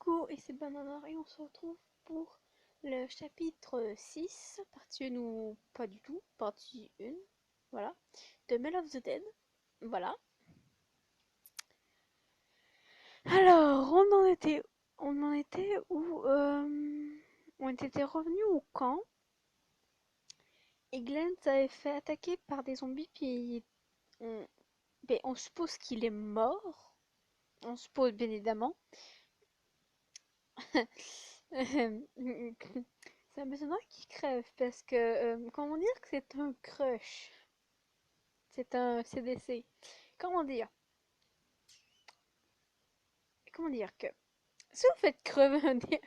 Coucou, et c'est Banana et on se retrouve pour le chapitre 6, partie 1 ou pas du tout, partie 1, voilà, de Mail of the Dead, voilà. Alors, on en était où on était revenu au camp, et Glenn s'avait fait attaquer par des zombies, puis on, on suppose qu'il est mort, on suppose bien évidemment. C'est amusant qu'il crève parce que, comment dire que c'est un crush? C'est un CDC. Comment dire? Comment dire que si vous faites crever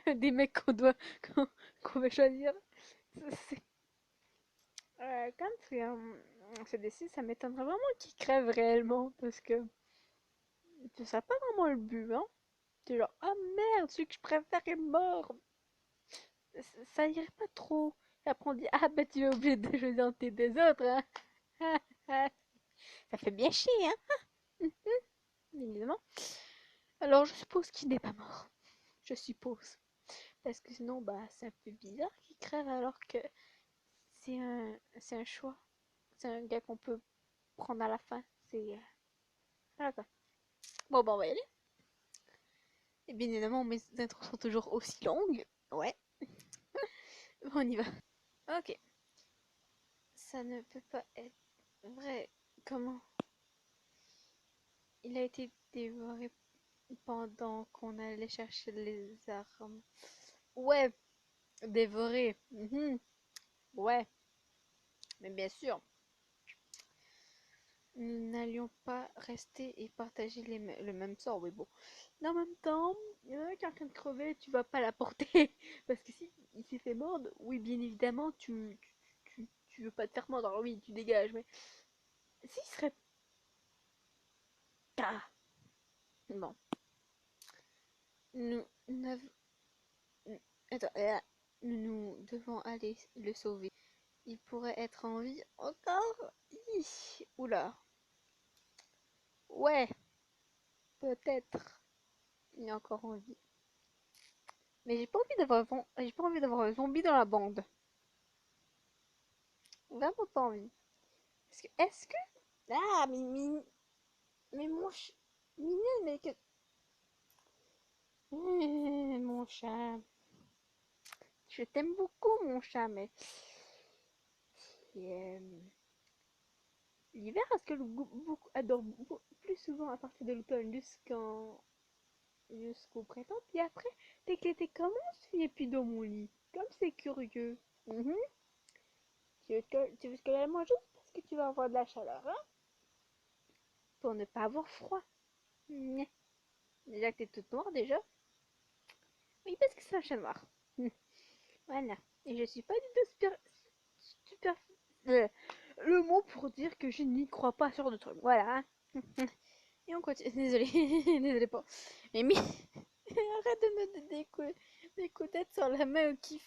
un des mecs qu'on va choisir, c'est- quand c'est un CDC, ça m'étonnerait vraiment qu'il crève réellement parce que ce serait pas vraiment le but, hein. C'est genre, ah merde, celui que je préfère est mort. Ça irait pas trop. Et après on dit, ah bah tu es obligé de choisir un des autres, hein. Ça fait bien chier, hein, évidemment. Alors je suppose qu'il n'est pas mort. Je suppose. Parce que sinon, bah, c'est un peu bizarre qu'il crève alors que c'est un choix. C'est un gars qu'on peut prendre à la fin. C'est. Voilà quoi. Bon, bah, on va y aller. Et bien évidemment, mes intros sont toujours aussi longues. Ouais, on y va. Ok. Ça ne peut pas être vrai. Comment? Il a été dévoré pendant qu'on allait chercher les armes. Ouais, dévoré. Ouais, mais bien sûr. Nous n'allions pas rester et partager le même sort, oui bon. Mais en même temps, il y en a quelqu'un de crevé, tu vas pas l'apporter. Parce que si il s'est fait mordre, oui bien évidemment, tu veux pas te faire mordre, alors oui, tu dégages, mais s'il serait... Ah, bon. Nous n'avons... Attends, nous devons aller le sauver. Il pourrait être en vie encore. Oula. Ouais, peut-être. Il est encore en vie. Mais j'ai pas envie d'avoir un zombie dans la bande. Vraiment pas envie. Est-ce que... Ah, mais mon chat... Mignonne, mais que... Mon chat... Je t'aime beaucoup, mon chat, mais... euh, L'hiver, est-ce que le beaucoup adore plus souvent à partir de l'automne jusqu'au printemps, puis après, dès que l'été commence, il n'est plus dans mon lit. Comme c'est curieux. Mhm. Tu veux que la mange parce que tu vas avoir de la chaleur, hein? Pour ne pas avoir froid. Nya. Déjà que t'es toute noire déjà. Oui, parce que c'est un chat noir. Voilà. Et je suis pas du tout super... euh, le mot pour dire que je n'y crois pas sur de trucs. Voilà. Et on continue. Désolée. Désolée pas. Mais arrête de me des coups de tête sur la main qui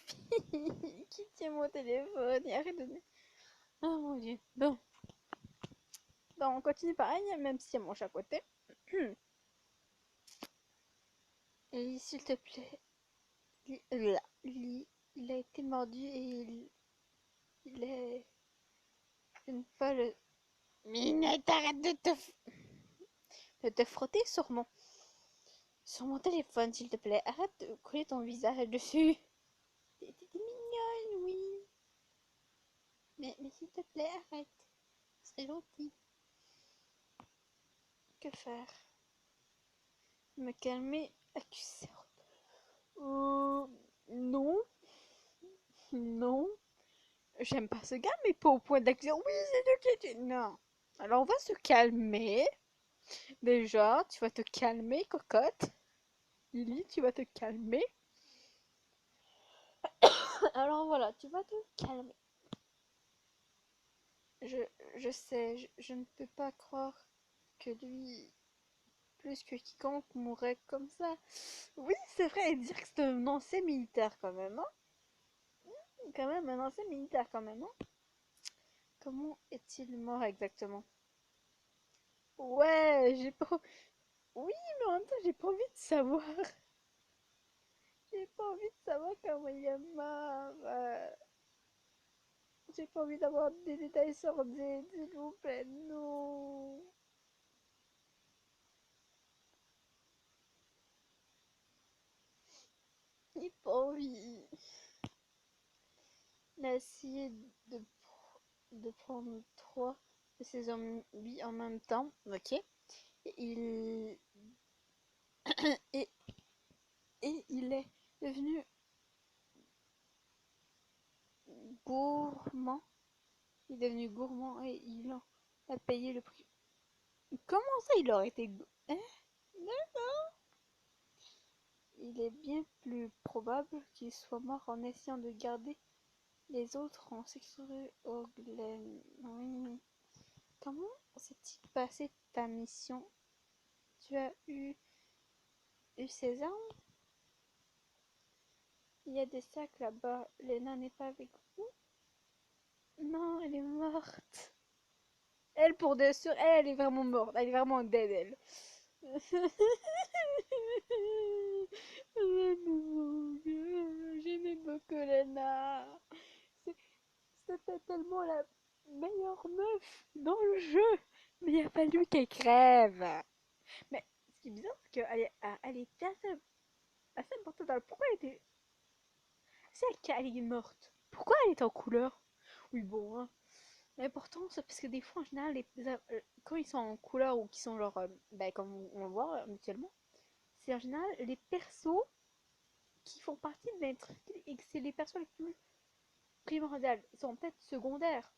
tient mon téléphone. Et arrête de... Oh mon dieu. Bon. Bon, on continue pareil, même si y a mon chat à côté. Et s'il te plaît, il a été mordu et il est une folle. Minette, arrête de te frotter sur mon téléphone, s'il te plaît. Arrête de coller ton visage dessus. T'es mignonne, oui. Mais s'il te plaît, arrête. C'est gentil. Que faire? Me calmer, accuser. Non. Non. J'aime pas ce gars, mais pas au point d'accuser. Oui, c'est de non. Alors on va se calmer. Déjà, tu vas te calmer, cocotte. Lily, tu vas te calmer. Alors voilà, tu vas te calmer. Je, je sais, je ne peux pas croire que lui, plus que quiconque, mourrait comme ça. Oui, c'est vrai, et dire que c'est un ancien militaire quand même, hein. Quand même, un ancien militaire quand même, hein. Comment est-il mort exactement? Ouais, j'ai pas... Oui, mais en même temps, j'ai pas envie de savoir. J'ai pas envie de savoir comment il est mort. J'ai pas envie d'avoir des détails sordides, s'il vous plaît, non. J'ai pas envie. Il a essayé de prendre 3 de ses zombies en même temps, ok. Il et, et il est devenu gourmand. Il est devenu gourmand et il en a payé le prix. Comment ça, il aurait été... Hein? Il est bien plus probable qu'il soit mort en essayant de garder les autres en sécurité au Glen. Oui. Comment s'est-il passé ta mission? Tu as eu ces armes? Il y a des sacs là-bas. Lena n'est pas avec vous? Non, elle est morte. Elle, pour de sûr, elle est vraiment morte. Elle est vraiment dead, elle. J'aimais beaucoup Lena. C'était tellement la meilleure meuf dans le jeu. Mais il a fallu qu'elle crève. Mais ce qui est bizarre, c'est qu'elle était assez importante. Alors pourquoi elle était... C'est elle qui est morte. Pourquoi elle était en couleur? Oui, bon, hein. L'important, c'est parce que des fois, en général, quand ils sont en couleur ou qu'ils sont genre, ben, comme on le voit mutuellement, c'est en général les persos qui font partie de l'intrigue et que c'est les persos les plus primordiales. Ils sont peut-être secondaires,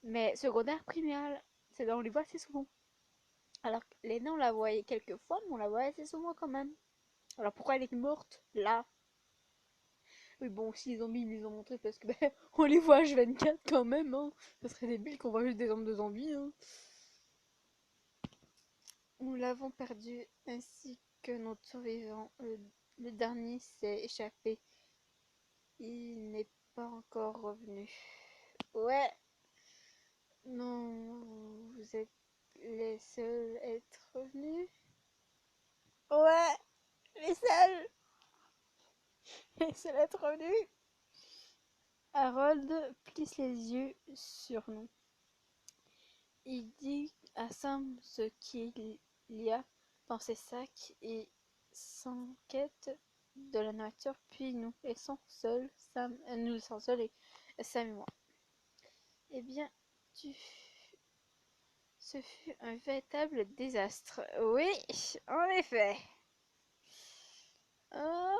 mais secondaires primaires, c'est là on les voit assez souvent. Alors que Lena, on la voyait quelques fois, mais on la voyait assez souvent quand même. Alors pourquoi elle est morte là? Oui, bon, si les zombies ils les ont montrés parce que ben, on les voit H24 quand même, hein. Ça serait débile qu'on voit juste des hommes de zombies, hein. Nous l'avons perdu ainsi que notre survivant. Le dernier s'est échappé. Il n'est pas encore revenu. Ouais, non, vous êtes les seuls à être revenus. Ouais, les seuls, les seuls à être revenus. Harold plisse les yeux sur nous. Il dit à Sam ce qu'il y a dans ses sacs et s'enquête de la nourriture, puis nous laissons seuls, nous laissons seuls et Sam et moi. Eh bien, ce fut un véritable désastre. Oui, en effet. Ah,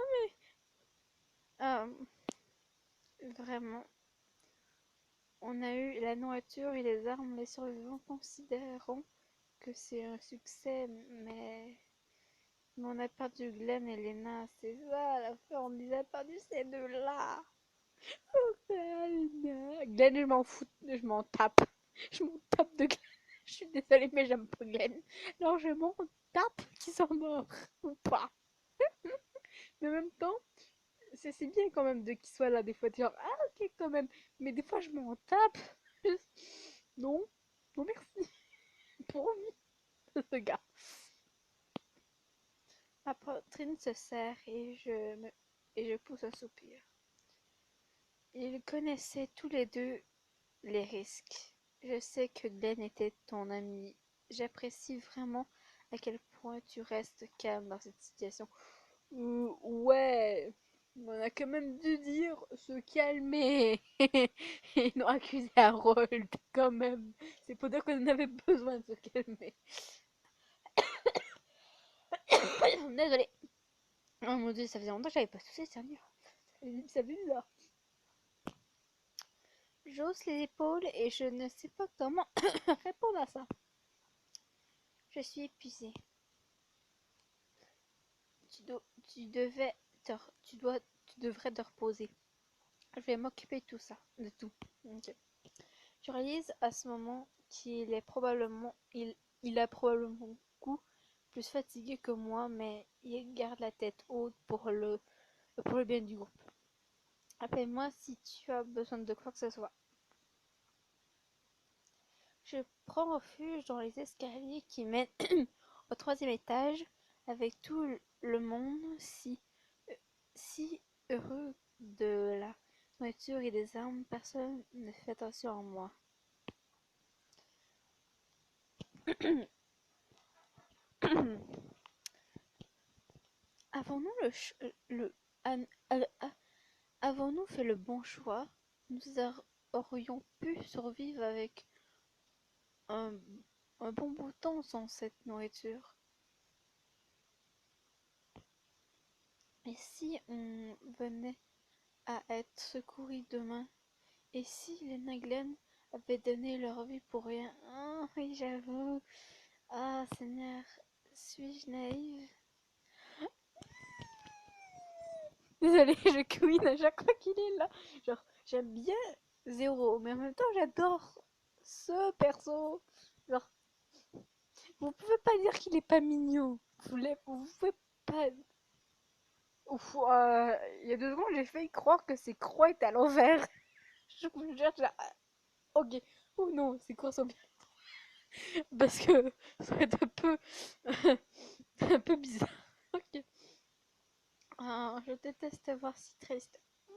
ah, vraiment. On a eu la nourriture et les armes. Les survivants considéreront que c'est un succès, mais on a perdu Glenn et Lena. C'est ça l'affaire. On les a perdu ces deux-là. Glenn, je m'en fous. Je m'en tape. Je m'en tape de Glenn. Je suis désolée, mais j'aime pas Glenn. Alors je m'en tape qu'ils sont morts ou pas. Mais en même temps, c'est bien quand même de qu'il soit là. Des fois, tu genre, ah ok quand même. Mais des fois, je m'en tape. Non, non merci. Pour lui, ce gars. Ma poitrine se serre et je pousse un soupir. Ils connaissaient tous les deux les risques. Je sais que Glenn était ton ami. J'apprécie vraiment à quel point tu restes calme dans cette situation. Ouais, on a quand même dû dire se calmer et non accuser Harold quand même. C'est pour dire qu'on en avait besoin de se calmer. Désolée. Oh mon dieu, ça faisait longtemps que j'avais pas toussé, sérieux. Ça fait bizarre. J'hausse les épaules et je ne sais pas comment répondre à ça. Je suis épuisée. Tu devais tu devrais te reposer. Je vais m'occuper de tout ça, de tout. Ok. Je réalise à ce moment il a probablement beaucoup plus fatigué que moi, mais il garde la tête haute pour le bien du groupe. Appelle-moi si tu as besoin de quoi que ce soit. Je prends refuge dans les escaliers qui mènent au troisième étage avec tout le monde. si heureux de la nourriture et des armes, personne ne fait attention à moi. Avons-nous le- an- avons-nous fait le bon choix? Nous aurions pu survivre avec un, un bon bout de temps sans cette nourriture. Et si on venait à être secouru demain? Et si les Naglen avaient donné leur vie pour rien? Ah oui, j'avoue. Ah Seigneur, suis-je naïve? Désolée, je couine à chaque fois qu'il est là. Genre, j'aime bien Zéro, mais en même temps, j'adore ce perso. Genre, vous pouvez pas dire qu'il est pas mignon. Vous pouvez pas. Ouf, il y a 2 secondes, j'ai failli croire que ses croix étaient à l'envers. Je vous jure, ok. Oh non, ses croix sont bien. Parce que ça va être un peu, un peu bizarre. Ok. Ah, je déteste te voir si triste. Il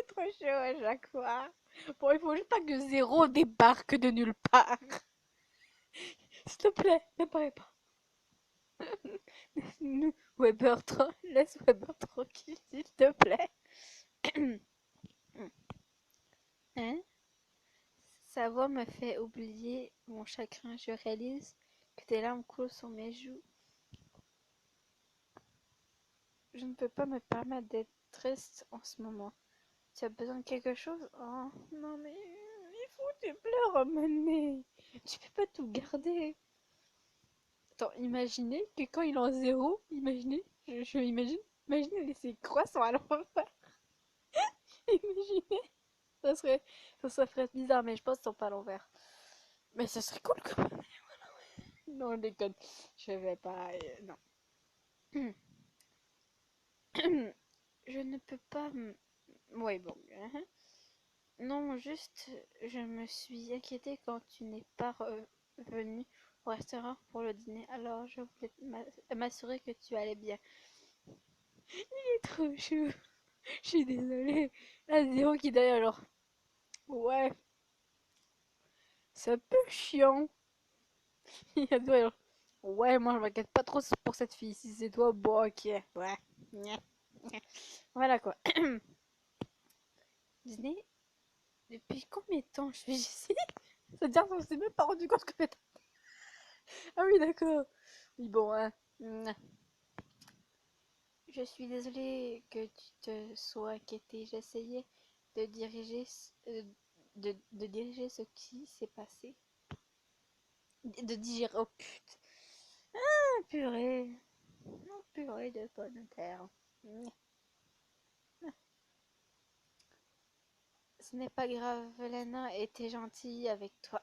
est trop chaud à chaque fois. Bon, il faut juste pas que Zéro débarque de nulle part. S'il te plaît, n'apparaît pas. Laisse Weber tranquille, s'il te plaît. Hein? Sa voix me fait oublier mon chagrin. Je réalise que des larmes coulent sur mes joues. Je ne peux pas me permettre d'être triste en ce moment. Tu as besoin de quelque chose? Oh, non mais il faut que tu pleures, Mané. Tu peux pas tout garder. Attends, imaginez que quand il est en zéro, imaginez laisser croissant à l'envers. Imaginez. Ça serait, ça ferait bizarre, mais je pense qu'ils sont pas à l'envers. Mais ça serait cool quand même. Non, je déconne. Je vais pas. Non. Je ne peux pas. Ouais, bon. Non, juste, je me suis inquiétée quand tu n'es pas revenu au restaurant pour le dîner. Alors, je voulais m'assurer que tu allais bien. Il est trop chou. Je suis désolée. Là, Zéro qui est derrière, alors. Ouais, c'est un peu chiant. Il y a toi, alors. Ouais, moi, je m'inquiète pas trop pour cette fille. Si c'est toi, bon, ok. Ouais. Voilà quoi. Dîner? Depuis combien de temps je suis ici? C'est-à-dire qu'on s'est même pas rendu compte que... Ah oui, d'accord. Oui, bon, hein. Je suis désolée que tu te sois inquiété. J'essayais de diriger, de diriger ce qui s'est passé. De digérer. Oh putain. Ah, purée. Oh, purée de pommes de terre. Ce n'est pas grave, Lena était gentille avec toi.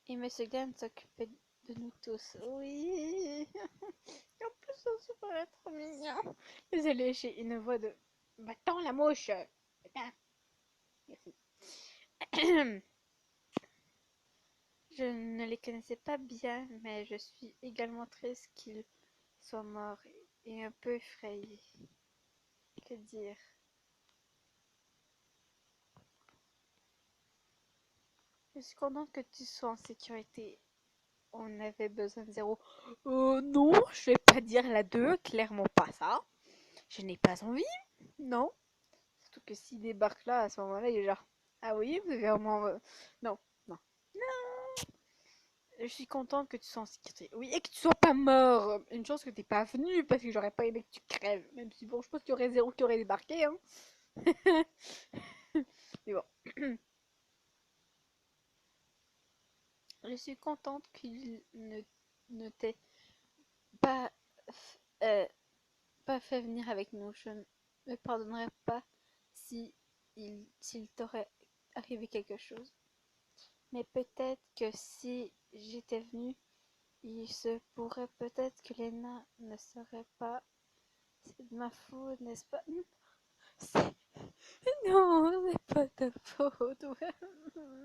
Et Monsieur Glenn s'occupait de nous tous. Oui. En plus, ça se paraît trop mignon. Désolée, j'ai une voix de... Va-t'en la mouche. Va-t'en. Merci. Je ne les connaissais pas bien, mais je suis également triste qu'ils soient morts et un peu effrayée. Que dire? Je suis contente que tu sois en sécurité. On avait besoin de Zéro. Non, je vais pas dire la 2, clairement pas ça. Je n'ai pas envie, non. Surtout que s'il débarque là, à ce moment-là, il est genre, ah oui, vous avez vraiment... Non, non. Je suis contente que tu sois en sécurité. Oui, et que tu sois pas mort. Une chance que t'es pas venu, parce que j'aurais pas aimé que tu crèves. Même si, bon, je pense qu'il y aurait Zéro qui aurait débarqué, hein. Mais bon. Je suis contente qu'il ne t'ait pas, euh, pas fait venir avec nous. Je ne me pardonnerai pas si s'il t'aurait arrivé quelque chose. Mais peut-être que si j'étais venue, il se pourrait peut-être que Lena ne serait pas. C'est de ma faute, n'est-ce pas? C'est- Non, c'est pas ta faute.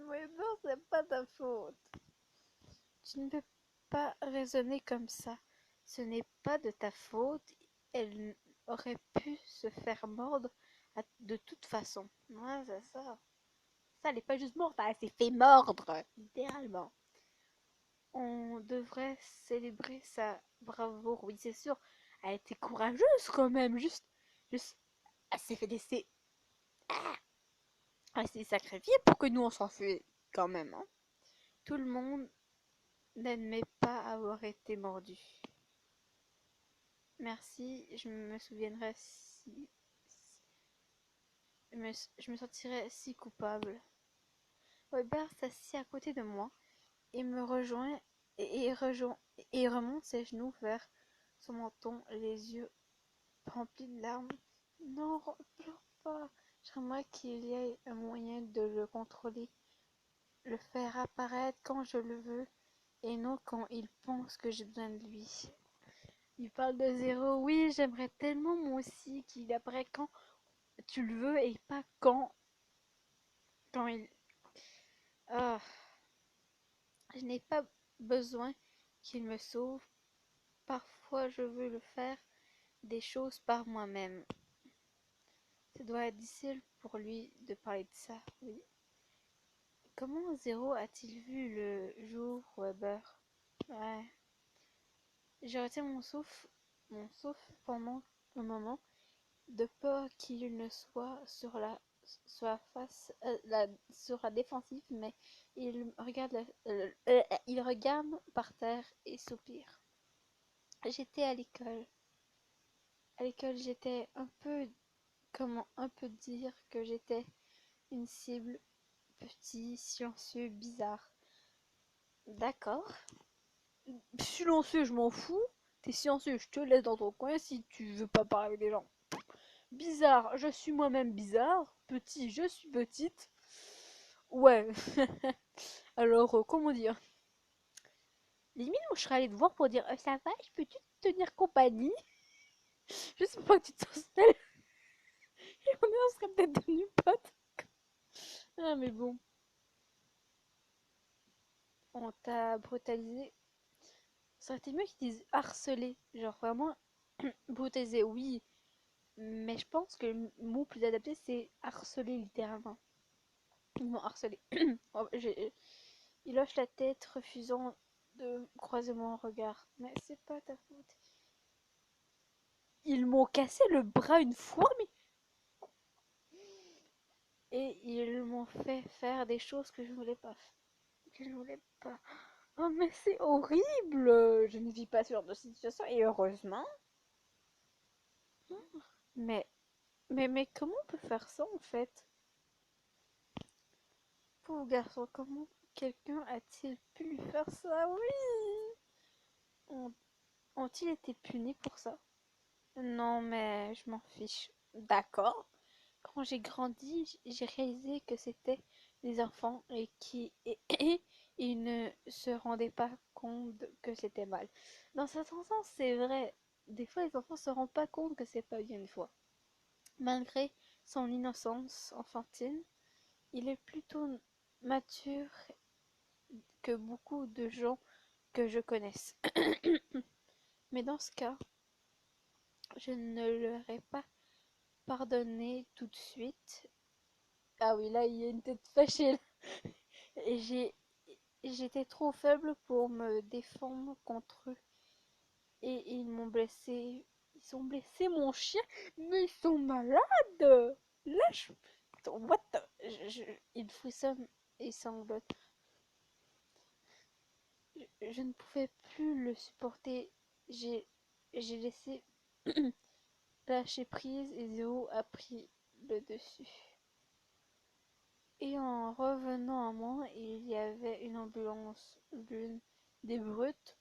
Ouais, non, c'est pas ta faute. Tu ne peux pas raisonner comme ça. Ce n'est pas de ta faute. Elle aurait pu se faire mordre de toute façon. Ouais, c'est ça. Ça, elle n'est pas juste morte, elle s'est fait mordre, littéralement. On devrait célébrer sa bravoure, oui, c'est sûr. Elle était courageuse quand même, juste, elle s'est fait laisser, elle s'est sacrifiée pour que nous on s'enfuit quand même, hein. Tout le monde n'admet pas avoir été mordu. Merci, je me souviendrai si, je me sentirais si coupable. Weber s'assit à côté de moi et me rejoint et remonte ses genoux vers son menton, les yeux remplis de larmes. Non, pleure pas. J'aimerais qu'il y ait un moyen de le contrôler, le faire apparaître quand je le veux et non quand il pense que j'ai besoin de lui. Il parle de zéro. Oui, j'aimerais tellement moi aussi qu'il apparaît quand tu le veux et pas quand il. Ah, je n'ai pas besoin qu'il me sauve. Parfois, je veux le faire des choses par moi-même. Ça doit être difficile pour lui de parler de ça, oui. Comment Zéro a-t-il vu le jour, Weber? Ouais. J'ai retenu mon souffle pendant un moment, de peur qu'il ne soit sur la face, sur la défensive, mais il regarde par terre et soupire. J'étais à l'école. À l'école, j'étais un peu, comment un peu dire que j'étais une cible, petit, silencieux, bizarre. D'accord. Silencieux, je m'en fous. T'es silencieux, je te laisse dans ton coin si tu veux pas parler avec des gens. Bizarre, je suis moi-même bizarre. Petit, je suis petite. Ouais. Alors, comment dire? Limite, moi, je serais allée te voir pour dire ça va, je peux-tu te tenir compagnie? Juste pour pas que tu te sens seule. Et on serait peut-être devenus potes. Ah, mais bon. On t'a brutalisé. Ça aurait été mieux qu'ils disent harceler. Genre vraiment, brutaliser, oui. Mais je pense que le mot plus adapté, c'est harceler littéralement. Ils m'ont harcelé. Oh, il hoche la tête, refusant de croiser mon regard. Mais c'est pas ta faute. Ils m'ont cassé le bras une fois, mais. Et ils m'ont fait faire des choses que je voulais pas. Que je voulais pas. Oh, mais c'est horrible! Je ne vis pas ce genre de situation, et heureusement. Mais, mais comment on peut faire ça en fait? Pauvre garçon, comment quelqu'un a-t-il pu lui faire ça? Oui! Ont- Ont-ils été punis pour ça? Non, mais je m'en fiche. D'accord. Quand j'ai grandi, j'ai réalisé que c'était des enfants et ils ne se rendaient pas compte que c'était mal. Dans certains sens, c'est vrai. Des fois, les enfants se rendent pas compte que c'est pas bien une fois. Malgré son innocence enfantine, il est plutôt mature que beaucoup de gens que je connaisse. Mais dans ce cas, je ne leur ai pas pardonné tout de suite. Ah oui, là, il y a une tête fâchée. Et j'étais trop faible pour me défendre contre eux. Et ils m'ont blessé. Ils ont blessé mon chien, mais ils sont malades. Lâche. What the... Il frissonne et sanglote. Je ne pouvais plus le supporter. J'ai laissé lâcher prise et Zéro a pris le dessus. Et en revenant à moi, il y avait une ambulance. L'une des brutes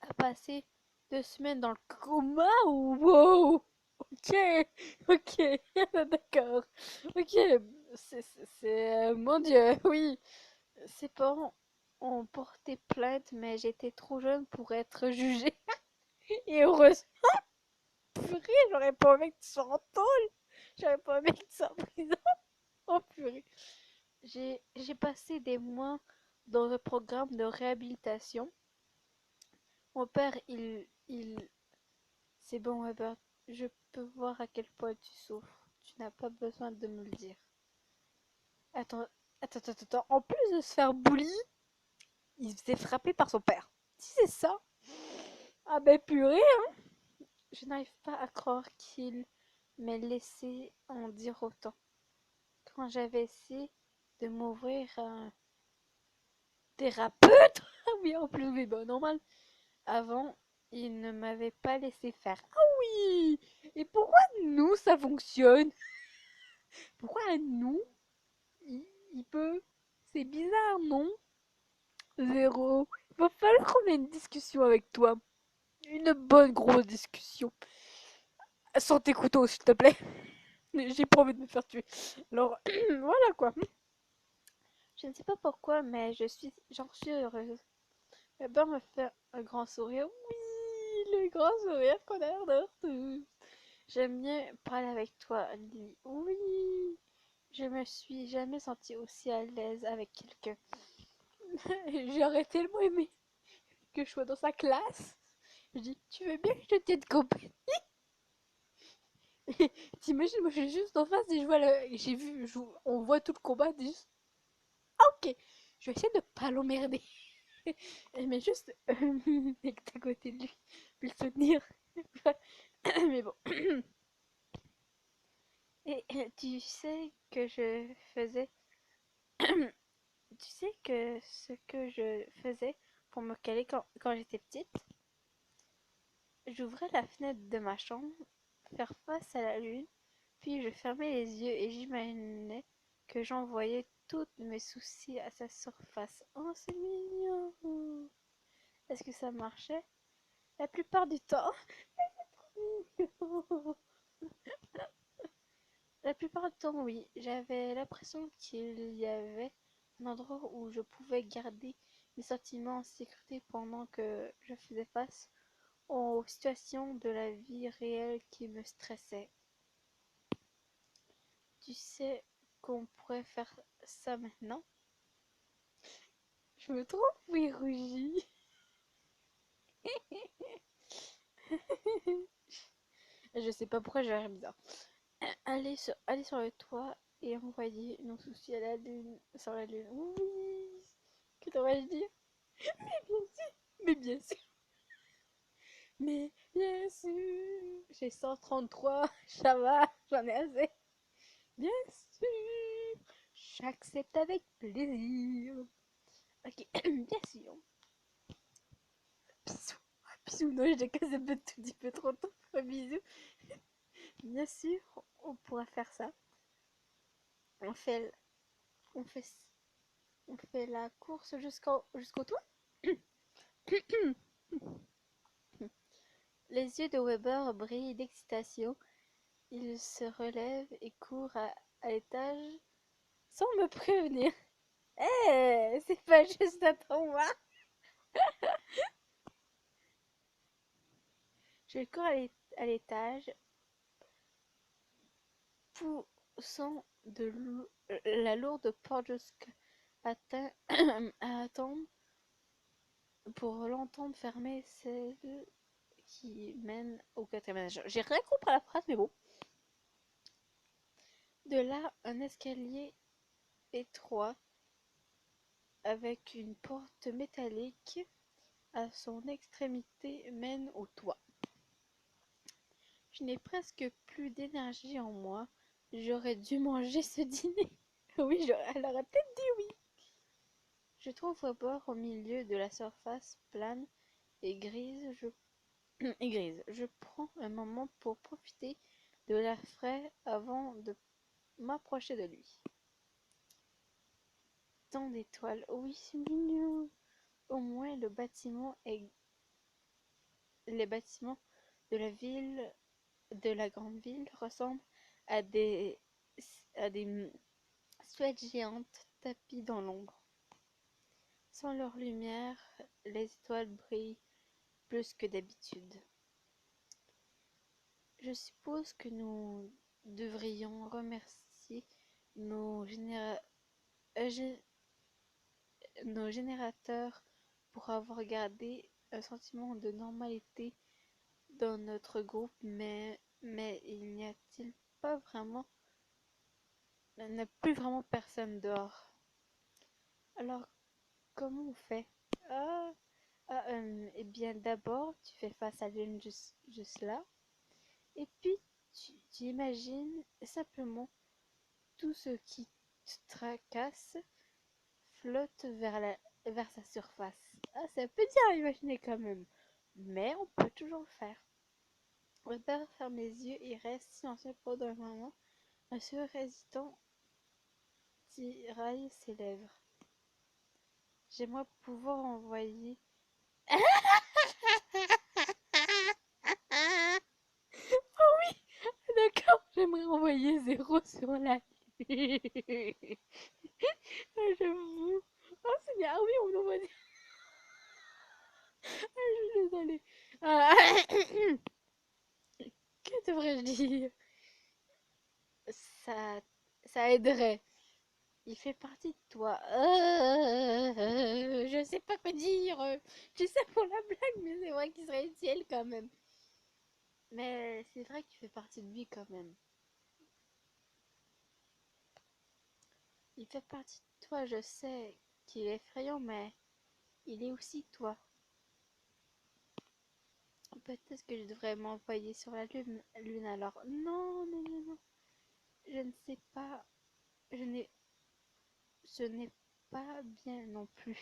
a passé 2 semaines dans le coma. Wow! Ok, ok, d'accord. Ok, mon Dieu, oui. Ses parents ont porté plainte, mais j'étais trop jeune pour être jugée. Et heureusement, purée, j'aurais pas envie que tu sois en tôle. J'aurais pas envie que tu sois en prison. Oh purée. J'ai passé des mois dans un programme de réhabilitation. Mon père, c'est bon, Weber, Je peux voir à quel point tu souffres. Tu n'as pas besoin de me le dire. Attends, attends. En plus de se faire bully, il se faisait frapper par son père. Si c'est ça, ah ben purée, hein. Je n'arrive pas à croire qu'il m'ait laissé en dire autant. Quand j'avais essayé de m'ouvrir à un thérapeute, oui en plus, oui, bah normal. Avant, il ne m'avait pas laissé faire. Ah oui. Et pourquoi nous, ça fonctionne? Pourquoi nous, il peut? C'est bizarre, non? Zéro. Il va falloir qu'on ait une discussion avec toi. Une bonne grosse discussion. Sans tes couteaux, s'il te plaît. J'ai pas envie de me faire tuer. Alors, voilà quoi. Je ne sais pas pourquoi, mais j'en suis heureuse. Weber me fait un grand sourire. Oui, le grand sourire qu'on adore tous. J'aime bien parler avec toi, Lily. Oui, je me suis jamais sentie aussi à l'aise avec quelqu'un. J'aurais tellement aimé que je sois dans sa classe. Je dis, tu veux bien que je tienne compagnie? T'imagines, moi je suis juste en face et je vois on voit tout le combat. Juste, ah, ok, je vais essayer de pas l'emmerder. Mais juste être à côté de lui, puis le soutenir. Mais bon. Et tu sais que je faisais. Tu sais que ce que je faisais pour me caler quand j'étais petite, j'ouvrais la fenêtre de ma chambre, faire face à la lune, puis je fermais les yeux et j'imaginais que j'envoyais tous mes soucis à sa surface. Oh, c'est mignon! Est-ce que ça marchait? La plupart du temps. La plupart du temps, oui. J'avais l'impression qu'il y avait un endroit où je pouvais garder mes sentiments en sécurité pendant que je faisais face aux situations de la vie réelle qui me stressaient. Tu sais qu'on pourrait faire ça maintenant? Je me trompe, oui, rougis. Je sais pas pourquoi j'ai l'air bizarre. Aller sur le toit et envoyer nos soucis à la lune. Sur la lune. Oui. Que devrais-je dire? Mais bien sûr. Mais bien sûr. Mais bien sûr. J'ai 133. Ça va. J'en ai assez. Bien sûr. J'accepte avec plaisir. Ok. Bien sûr. Bisous. Bisous. Non, j'ai cassé un peu tout petit peu trop tôt. Bisous. Bien sûr. On pourra faire ça. On fait, on fait, on fait la course jusqu'au toit. Les yeux de Weber brillent d'excitation. Il se relève et court à l'étage sans me prévenir. Eh, hey, c'est pas juste à moi. Je cours à l'étage, poussant la lourde porte jusqu'à attendre pour l'entendre fermer celle qui mène au quatrième étage. J'ai rien compris à la phrase, mais bon. De là, un escalier étroit avec une porte métallique à son extrémité mène au toit. Je n'ai presque plus d'énergie en moi. J'aurais dû manger ce dîner. Oui, elle aurait peut-être dit oui. Je trouve Weber au milieu de la surface plane et grise. Je prends un moment pour profiter de l'air frais avant de m'approcher de lui. Tant d'étoiles. Oui, c'est mignon. Au moins, les bâtiments de la ville, de la grande ville, ressemblent à à des silhouettes géantes tapies dans l'ombre. Sans leur lumière, les étoiles brillent plus que d'habitude. Je suppose que nous devrions remercier nos, généra- gé- nos générateurs pour avoir gardé un sentiment de normalité dans notre groupe, mais Mais il n'y a-t-il pas vraiment... Il n'y a plus vraiment personne dehors. Alors, comment on fait? Ah, eh bien, d'abord, tu fais face à l'une juste là. Et puis, tu imagines simplement tout ce qui te tracasse flotte vers sa surface. Ah, c'est un peu dur à imaginer quand même. Mais on peut toujours le faire. Robert ferme les yeux et reste silencieux pendant un moment. Un sourire hésitant tiraille ses lèvres. J'aimerais pouvoir envoyer. Oh oui, d'accord, j'aimerais envoyer zéro sur la lune. Ah, j'avoue. Oh, c'est bien. Ah oui, on envoie des. Ah, je suis désolée. Ah, que devrais-je dire? Ça, ça aiderait. Il fait partie de toi. Je sais pas quoi dire. Je sais pour la blague, mais c'est vrai qu'il serait utile quand même. Mais c'est vrai qu'il fait partie de lui quand même. Il fait partie de toi, je sais qu'il est effrayant, mais il est aussi toi. Peut-être que je devrais m'envoyer sur la lune alors. Non, non, non, non. Je ne sais pas. Je n'ai, ce n'est pas bien non plus.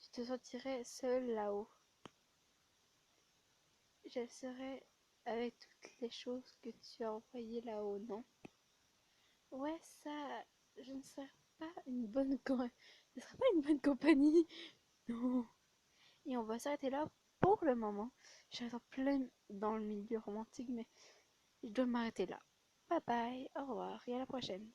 Je te sentirais seul là-haut. Je serais avec toutes les choses que tu as envoyées là-haut, non? Ouais, ça, je ne serais pas une bonne ce serait pas une bonne compagnie. Non. Et on va s'arrêter là pour le moment. Je suis en plein dans le milieu romantique, mais je dois m'arrêter là. Bye bye, au revoir et à la prochaine.